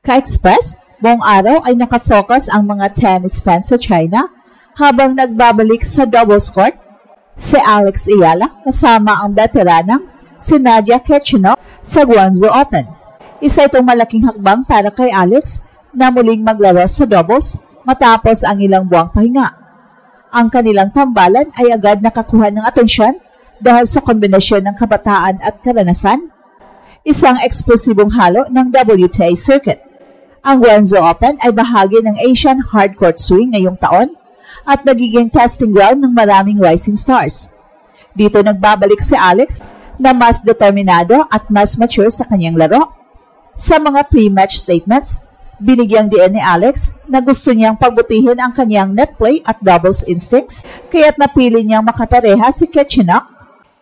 Ka-Express, buong araw ay nakafocus ang mga tennis fans sa China habang nagbabalik sa doubles court si Alex Ayala kasama ang veteranang si Nadia Khachanov sa Guangzhou Open. Isa itong malaking hakbang para kay Alex na muling maglaro sa doubles matapos ang ilang buwang pahinga. Ang kanilang tambalan ay agad nakakuha ng atensyon dahil sa kombinasyon ng kabataan at karanasan, isang eksplosibong halo ng WTA circuit. Ang Guangzhou Open ay bahagi ng Asian Hardcourt Swing ngayong taon at nagiging testing ground ng maraming rising stars. Dito nagbabalik si Alex na mas determinado at mas mature sa kanyang laro. Sa mga pre-match statements, binigyang diin ni Alex na gusto niyang pagbutihin ang kanyang net play at doubles instincts, kaya't napili niyang makapareha si Khachanov,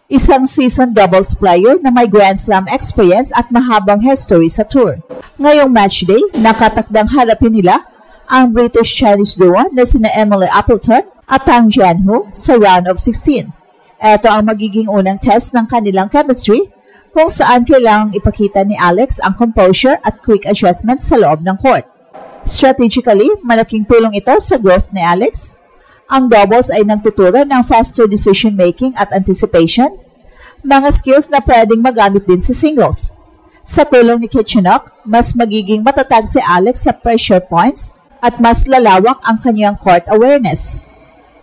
isang seasoned doubles player na may Grand Slam experience at mahabang history sa tour. Ngayong match day, nakatakdang harapin nila ang British-Chinese duo na sina Emily Appleton at Tang Jianhu sa round of 16. Ito ang magiging unang test ng kanilang chemistry kung saan kailangang ipakita ni Alex ang composure at quick adjustment sa loob ng court. Strategically, malaking tulong ito sa growth ni Alex. Ang doubles ay nagtuturo ng faster decision-making at anticipation, mga skills na pwedeng magamit din sa singles. Sa tulong ni Khachanov, mas magiging matatag si Alex sa pressure points at mas lalawak ang kanyang court awareness.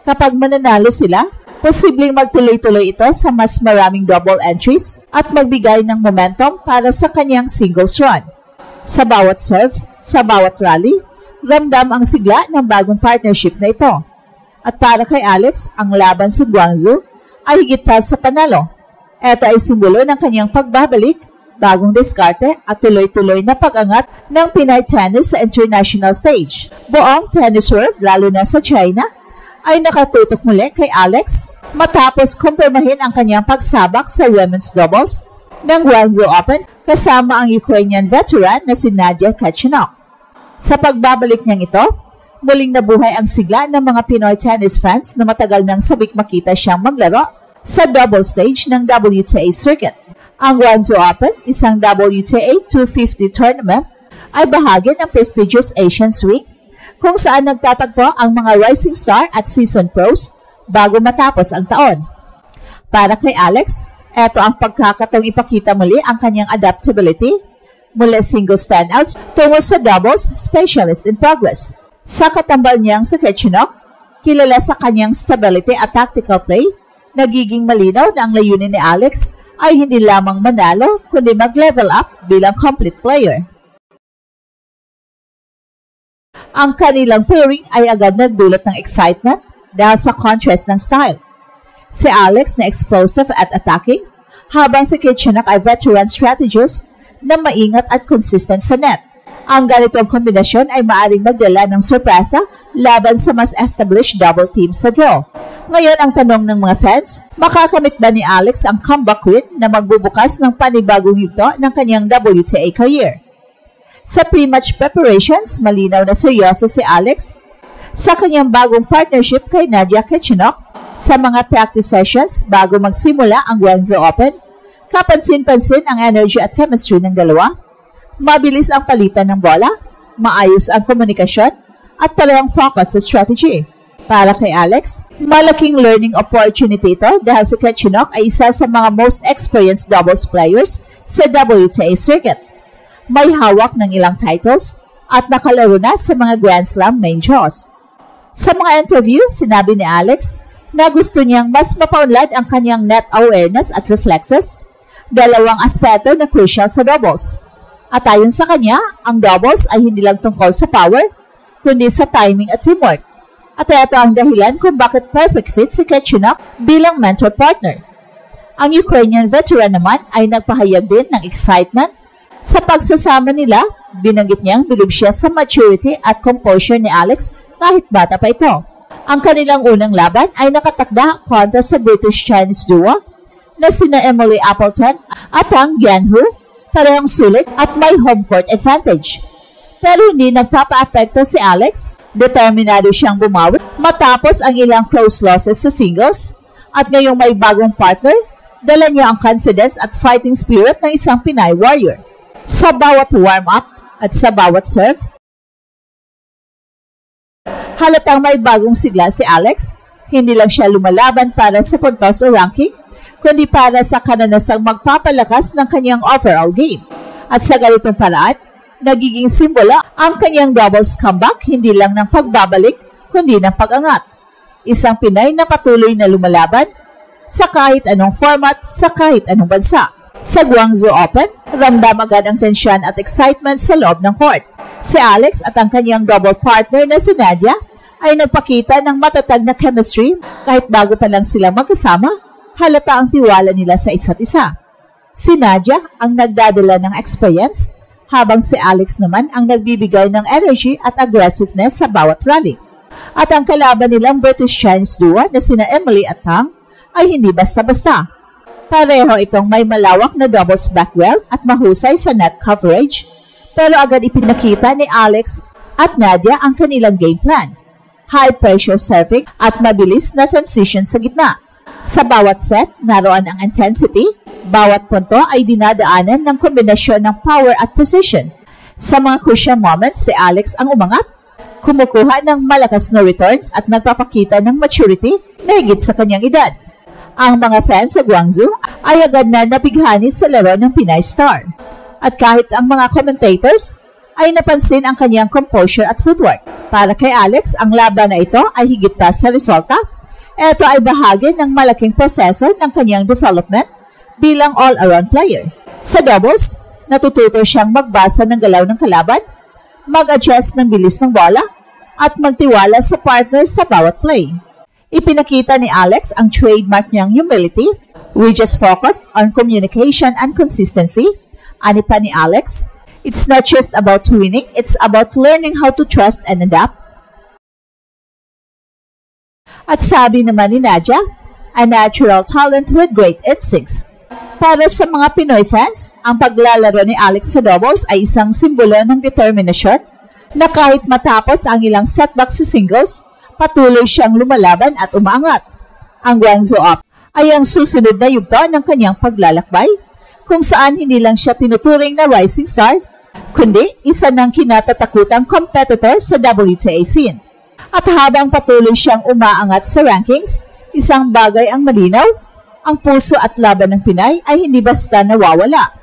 Kapag mananalo sila, posibleng magtuloy-tuloy ito sa mas maraming double entries at magbigay ng momentum para sa kanyang singles run. Sa bawat serve, sa bawat rally, ramdam ang sigla ng bagong partnership na ito. At para kay Alex, ang laban sa Guangzhou ay higit pa sa panalo. Ito ay simbolo ng kanyang pagbabalik, bagong diskarte at tuloy-tuloy na pag-angat ng Pinay tennis sa international stage. Buong tennis world, lalo na sa China, ay nakatutok muli kay Alex matapos kumpirmahin ang kanyang pagsabak sa women's doubles ng Guangzhou Open kasama ang Ukrainian veteran na si Nadia Khachanov. Sa pagbabalik niyang ito, muling nabuhay ang sigla ng mga Pinoy tennis fans na matagal nang sabik makita siyang maglaro sa double stage ng WTA circuit. Ang Guangzhou Open, isang WTA 250 tournament, ay bahagi ng prestigious Asian Swing kung saan nagtatagpo ang mga rising star at seasoned pros bago matapos ang taon. Para kay Alex, eto ang pagkakataong ipakita muli ang kanyang adaptability mula single standouts tungo sa doubles specialist in progress. Sa katambal niyang si Khachanov, kilala sa kanyang stability at tactical play, nagiging malinaw na ang layunin ni Alex ay hindi lamang manalo kundi mag-level up bilang complete player. Ang kanilang pairing ay agad nagdulot ng excitement dahil sa contrast ng style. Si Alex na explosive at attacking, habang si Khachanov ay veteran strategist na maingat at consistent sa net. Ang ganitong kombinasyon ay maaaring magdala ng sorpresa laban sa mas established double team sa draw. Ngayon ang tanong ng mga fans, makakamit ba ni Alex ang comeback win na magbubukas ng panibagong yugto ng kanyang WTA career? Sa pre-match preparations, malinaw na seryoso si Alex sa kanyang bagong partnership kay Nadia Khachanov. Sa mga practice sessions bago magsimula ang Guangzhou Open, kapansin-pansin ang energy at chemistry ng dalawa. Mabilis ang palitan ng bola, maayos ang komunikasyon, at parehong focus sa strategy. Para kay Alex, malaking learning opportunity ito dahil si Khachanov ay isa sa mga most experienced doubles players sa WTA circuit. May hawak ng ilang titles at nakalaro na sa mga Grand Slam main draws. Sa mga interview, sinabi ni Alex na gusto niyang mas mapaunlad ang kanyang net awareness at reflexes, dalawang aspeto na crucial sa doubles. At ayon sa kanya, ang doubles ay hindi lang tungkol sa power, kundi sa timing at teamwork. At ito ang dahilan kung bakit perfect fit si Khachanov bilang mentor partner. Ang Ukrainian veteran naman ay nagpahayag din ng excitement sa pagsasama nila. Binanggit niyang bilib siya sa maturity at composure ni Alex kahit bata pa ito. Ang kanilang unang laban ay nakatakda kontra sa British-Chinese duo na sina Emily Appleton at Tang Jianhu. Parehong sulit at may home court advantage. Pero hindi nagpapa-apekto si Alex. Determinado siyang bumawi matapos ang ilang close losses sa singles. At ngayong may bagong partner, dala niya ang confidence at fighting spirit ng isang Pinay warrior. Sa bawat warm-up, At sa bawat serve, halatang may bagong sigla si Alex. Hindi lang siya lumalaban para sa puntos o ranking, kundi para sa kananasang magpapalakas ng kanyang overall game. At sa ganitong paraan, nagiging simbolo ang kanyang doubles comeback hindi lang ng pagbabalik, kundi ng pag-angat. Isang Pinay na patuloy na lumalaban sa kahit anong format, sa kahit anong bansa. Sa Guangzhou Open, ramdam agad ang tensyon at excitement sa loob ng court. Si Alex at ang kanyang double partner na si Nadia ay nagpakita ng matatag na chemistry kahit bago pa lang sila magkasama, halata ang tiwala nila sa isa't isa. Si Nadia ang nagdadala ng experience, habang si Alex naman ang nagbibigay ng energy at aggressiveness sa bawat rally. At ang kalaban nilang British-Chinese duo na sina Emily at Tang ay hindi basta-basta. Pareho itong may malawak na doubles background at mahusay sa net coverage, pero agad ipinakita ni Alex at Nadia ang kanilang game plan. High pressure serving at mabilis na transition sa gitna. Sa bawat set, naroon ang intensity. Bawat punto ay dinadaanan ng kombinasyon ng power at precision. Sa mga crucial moments, si Alex ang umangat, kumukuha ng malakas na returns at nagpapakita ng maturity na higit sa kanyang edad. Ang mga fans sa Guangzhou ay agad na nabighani sa laro ng Pinay star. At kahit ang mga commentators ay napansin ang kanyang composure at footwork. Para kay Alex, ang laban na ito ay higit pa sa resulta. Ito ay bahagi ng malaking proseso ng kanyang development bilang all-around player. Sa doubles, natututo siyang magbasa ng galaw ng kalaban, mag-adjust ng bilis ng bola, at magtiwala sa partner sa bawat play. Ipinakita ni Alex ang trademark niyang humility. We just focused on communication and consistency. Ani pa ni Alex, it's not just about winning, it's about learning how to trust and adapt. At sabi naman ni Nadia, a natural talent with great instincts. Para sa mga Pinoy fans, ang paglalaro ni Alex sa doubles ay isang simbolo ng determinasyon na kahit matapos ang ilang setback sa singles, patuloy siyang lumalaban at umaangat. Ang Guangzhou Open ay ang susunod na yugto ng kanyang paglalakbay, kung saan hindi lang siya tinuturing na rising star, kundi isa ng kinatatakutang competitor sa WTA scene. At habang patuloy siyang umaangat sa rankings, isang bagay ang malinaw, ang puso at laban ng Pinay ay hindi basta nawawala.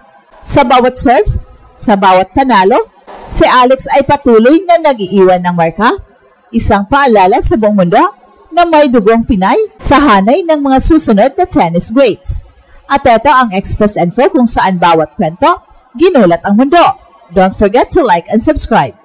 Sa bawat serve, sa bawat panalo, si Alex ay patuloy na nag-iiwan ng marka, isang paalala sa buong mundo na may dugong Pinay sa hanay ng mga susunod na tennis greats. At ito ang Express Info kung saan bawat kwento, ginulat ang mundo. Don't forget to like and subscribe.